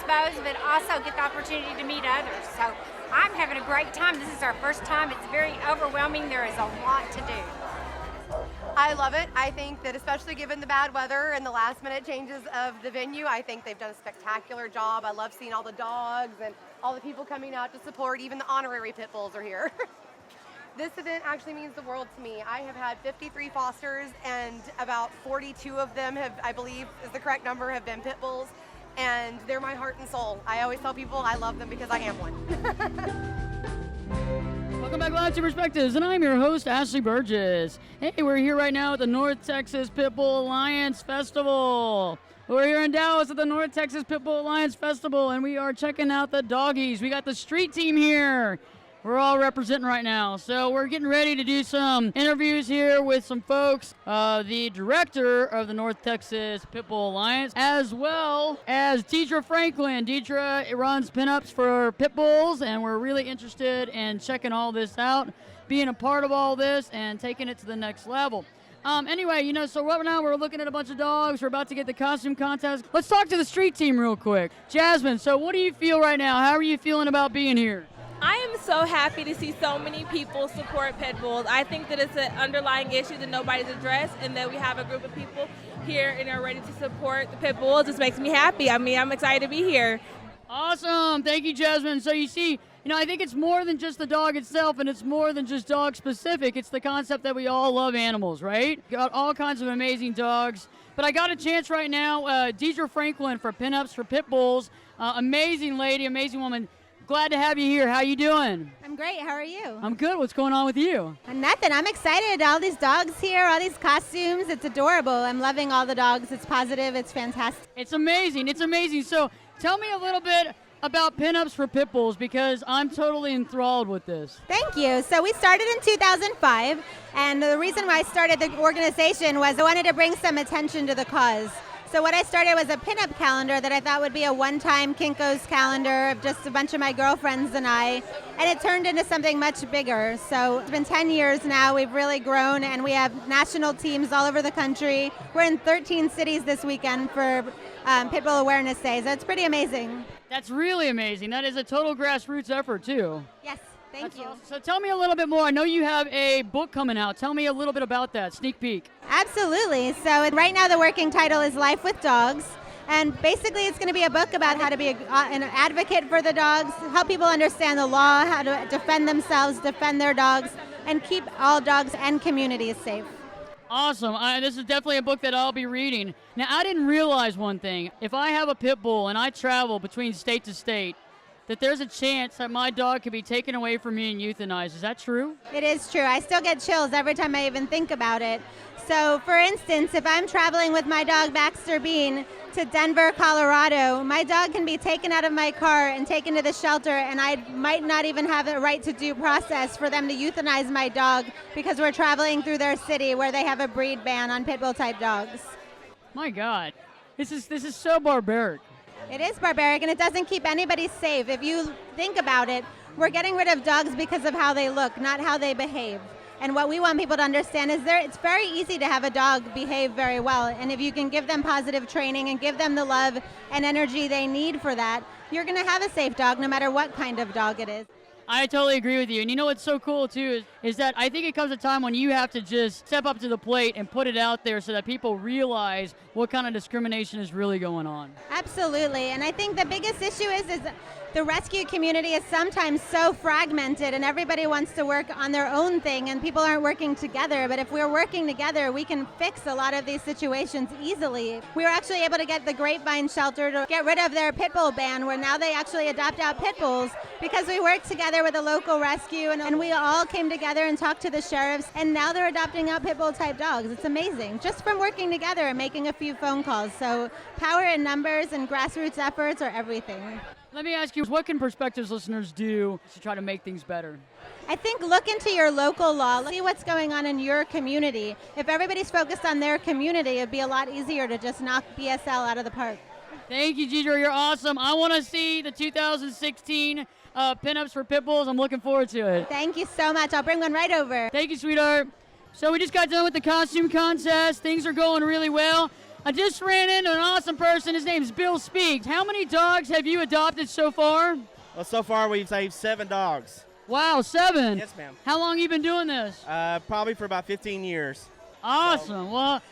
exposed, but also get the opportunity to meet others. So I'm having a great time. This is our first time. It's very overwhelming. There is a lot to do. I love it. I think that especially given the bad weather and the last minute changes of the venue, I think they've done a spectacular job. I love seeing all the dogs and all the people coming out to support. Even the honorary pit bulls are here. This event actually means the world to me. I have had 53 fosters and about 42 of them have, I believe is the correct number, have been pit bulls. And they're my heart and soul. I always tell people I love them because I am one. Welcome back live to Perspectives, and I'm your host, Ashley Berges. Hey, we're here right now at the North Texas Pit Bull Alliance Festival. We're here in Dallas at the North Texas Pit Bull Alliance Festival, and we are checking out the doggies. We got the street team here. We're all representing right now. So we're getting ready to do some interviews here with some folks, the director of the North Texas Pit Bull Alliance, as well as Deidre Franklin. Deidre runs pinups for pit bulls, and we're really interested in checking all this out, being a part of all this, and taking it to the next level. Anyway, so right now we're looking at a bunch of dogs. We're about to get the costume contest. Let's talk to the street team real quick. Jazmine, so what do you feel right now? How are you feeling about being here? I am so happy to see so many people support pit bulls. I think that it's an underlying issue that nobody's addressed, and that we have a group of people here and are ready to support the pit bulls. Just makes me happy. I mean, I'm excited to be here. Awesome. Thank you, Jazmine. So you see, I think it's more than just the dog itself, and it's more than just dog specific. It's the concept that we all love animals, right? Got all kinds of amazing dogs. But I got a chance right now, Deidre Franklin for Pinups for Pit Bulls. Amazing lady, amazing woman. Glad to have you here. How you doing? I'm great. How are you? I'm good. What's going on with you? Nothing. I'm excited. All these dogs here, all these costumes. It's adorable. I'm loving all the dogs. It's positive. It's fantastic. It's amazing. It's amazing. So tell me a little bit about pinups for pit bulls, because I'm totally enthralled with this. Thank you. So we started in 2005, and the reason why I started the organization was I wanted to bring some attention to the cause. So what I started was a pinup calendar that I thought would be a one-time Kinko's calendar of just a bunch of my girlfriends and I, and it turned into something much bigger. So it's been 10 years now. We've really grown, and we have national teams all over the country. We're in 13 cities this weekend for Pit Bull Awareness Day, so it's pretty amazing. That's really amazing. That is a total grassroots effort, too. Yes. Thank you. Awesome. So tell me a little bit more. I know you have a book coming out. Tell me a little bit about that. Sneak peek. Absolutely. So right now the working title is Life with Dogs. And basically it's going to be a book about how to be an advocate for the dogs, help people understand the law, how to defend themselves, defend their dogs, and keep all dogs and communities safe. Awesome. This is definitely a book that I'll be reading. Now, I didn't realize one thing. If I have a pit bull and I travel between state to state, that there's a chance that my dog could be taken away from me and euthanized. Is that true? It is true. I still get chills every time I even think about it. So, for instance, if I'm traveling with my dog Baxter Bean to Denver, Colorado, my dog can be taken out of my car and taken to the shelter, and I might not even have the right to due process for them to euthanize my dog because we're traveling through their city where they have a breed ban on pit bull type dogs. My God, this is so barbaric. It is barbaric, and it doesn't keep anybody safe. If you think about it, we're getting rid of dogs because of how they look, not how they behave. And what we want people to understand is it's very easy to have a dog behave very well. And if you can give them positive training and give them the love and energy they need for that, you're going to have a safe dog no matter what kind of dog it is. I totally agree with you. And you know what's so cool, too, is is that I think it comes a time when you have to just step up to the plate and put it out there so that people realize what kind of discrimination is really going on. Absolutely, and I think the biggest issue is the rescue community is sometimes so fragmented and everybody wants to work on their own thing and people aren't working together. But if we're working together, we can fix a lot of these situations easily. We were actually able to get the Grapevine Shelter to get rid of their pit bull ban, where now they actually adopt out pit bulls because we worked together with a local rescue and we all came together and talked to the sheriffs, and now they're adopting out pit bull type dogs. It's amazing, just from working together and making a few phone calls. So power in numbers and grassroots efforts are everything. Let me ask you, what can Perspectives listeners do to try to make things better? I think look into your local law, see what's going on in your community. If everybody's focused on their community, it'd be a lot easier to just knock BSL out of the park. Thank you, Gidra. You're awesome. I want to see the 2016 pinups for pit bulls. I'm looking forward to it. Thank you so much. I'll bring one right over. Thank you, sweetheart. So we just got done with the costume contest. Things are going really well. I just ran into an awesome person. His name's Bill Speaks. How many dogs have you adopted so far? Well, so far we've saved 7 dogs. Wow, 7? Yes, ma'am. How long you been doing this? Probably for about 15 years. Awesome. Well,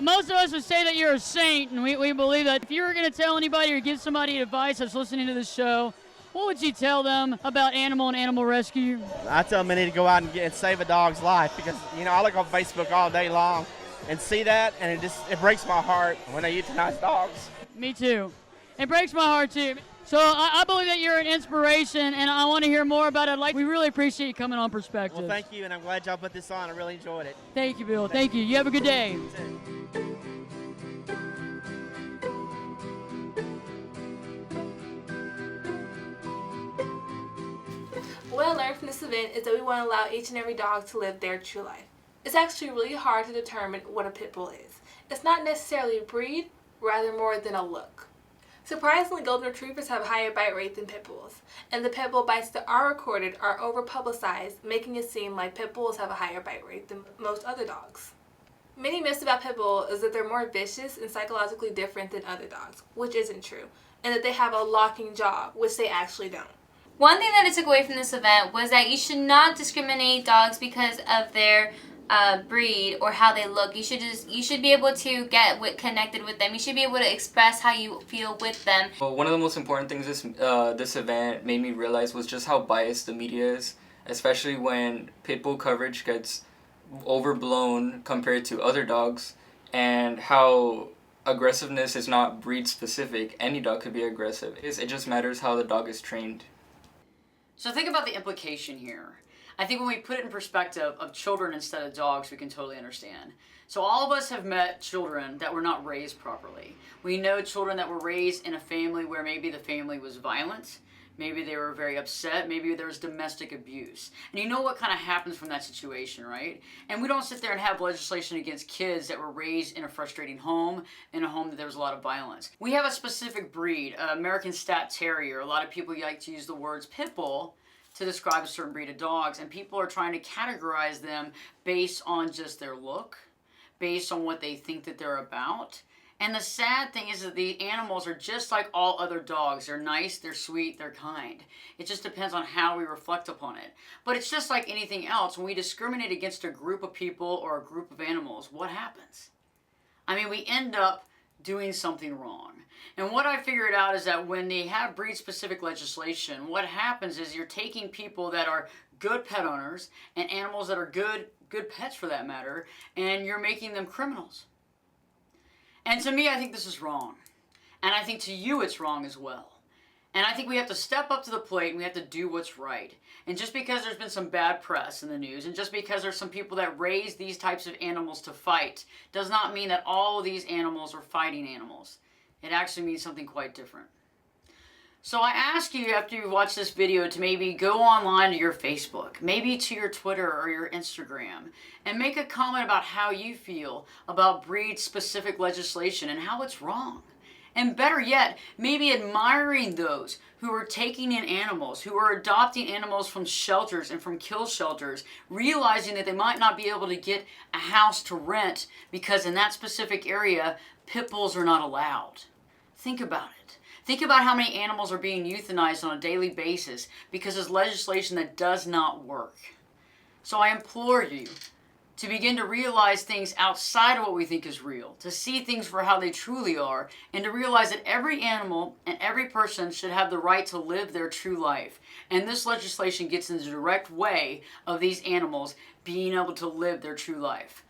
most of us would say that you're a saint, and we believe that. If you were going to tell anybody or give somebody advice that's listening to this show, what would you tell them about animal and animal rescue? I tell them they need to go out and save a dog's life because, I look on Facebook all day long and see that, and it breaks my heart when they euthanize dogs. Me too. It breaks my heart too. So I believe that you're an inspiration, and I want to hear more about it. We really appreciate you coming on Perspective. Well, thank you, and I'm glad y'all put this on. I really enjoyed it. Thank you, Bill. Thank you. You have a good day. What I learned from this event is that we want to allow each and every dog to live their true life. It's actually really hard to determine what a pit bull is. It's not necessarily a breed, rather more than a look. Surprisingly, golden retrievers have a higher bite rate than pit bulls, and the pit bull bites that are recorded are over-publicized, making it seem like pit bulls have a higher bite rate than most other dogs. Many myths about pit bull is that they're more vicious and psychologically different than other dogs, which isn't true, and that they have a locking jaw, which they actually don't. One thing that I took away from this event was that you should not discriminate dogs because of their breed or how they look. You should be able to get connected with them. You should be able to express how you feel with them. Well, one of the most important things this event made me realize was just how biased the media is, especially when pit bull coverage gets overblown compared to other dogs, and how aggressiveness is not breed specific. Any dog could be aggressive. It just matters how the dog is trained. So think about the implication here. I think when we put it in perspective of children instead of dogs, we can totally understand. So all of us have met children that were not raised properly. We know children that were raised in a family where maybe the family was violent, maybe they were very upset, maybe there was domestic abuse. And you know what kind of happens from that situation, right? And we don't sit there and have legislation against kids that were raised in a frustrating home, in a home that there was a lot of violence. We have a specific breed, American Stat Terrier. A lot of people like to use the words pit bull to describe a certain breed of dogs, and people are trying to categorize them based on just their look, based on what they think that they're about. And the sad thing is that the animals are just like all other dogs. They're nice, they're sweet, they're kind. It just depends on how we reflect upon it. But it's just like anything else. When we discriminate against a group of people or a group of animals, what happens? I mean, we end up doing something wrong. And what I figured out is that when they have breed-specific legislation, what happens is you're taking people that are good pet owners and animals that are good pets for that matter, and you're making them criminals. And to me, I think this is wrong. And I think to you it's wrong as well. And I think we have to step up to the plate and we have to do what's right. And just because there's been some bad press in the news, and just because there's some people that raise these types of animals to fight, does not mean that all of these animals are fighting animals. It actually means something quite different. So I ask you, after you watch this video, to maybe go online to your Facebook, maybe to your Twitter or your Instagram, and make a comment about how you feel about breed-specific legislation and how it's wrong. And better yet, maybe admiring those who are taking in animals, who are adopting animals from shelters and from kill shelters, realizing that they might not be able to get a house to rent because in that specific area, pit bulls are not allowed. Think about it. Think about how many animals are being euthanized on a daily basis because there's legislation that does not work. So I implore you to begin to realize things outside of what we think is real, to see things for how they truly are, and to realize that every animal and every person should have the right to live their true life. And this legislation gets in the direct way of these animals being able to live their true life.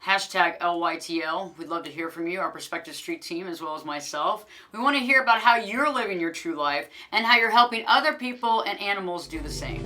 Hashtag LYTL. We'd love to hear from you, our prospective street team, as well as myself. We want to hear about how you're living your true life and how you're helping other people and animals do the same.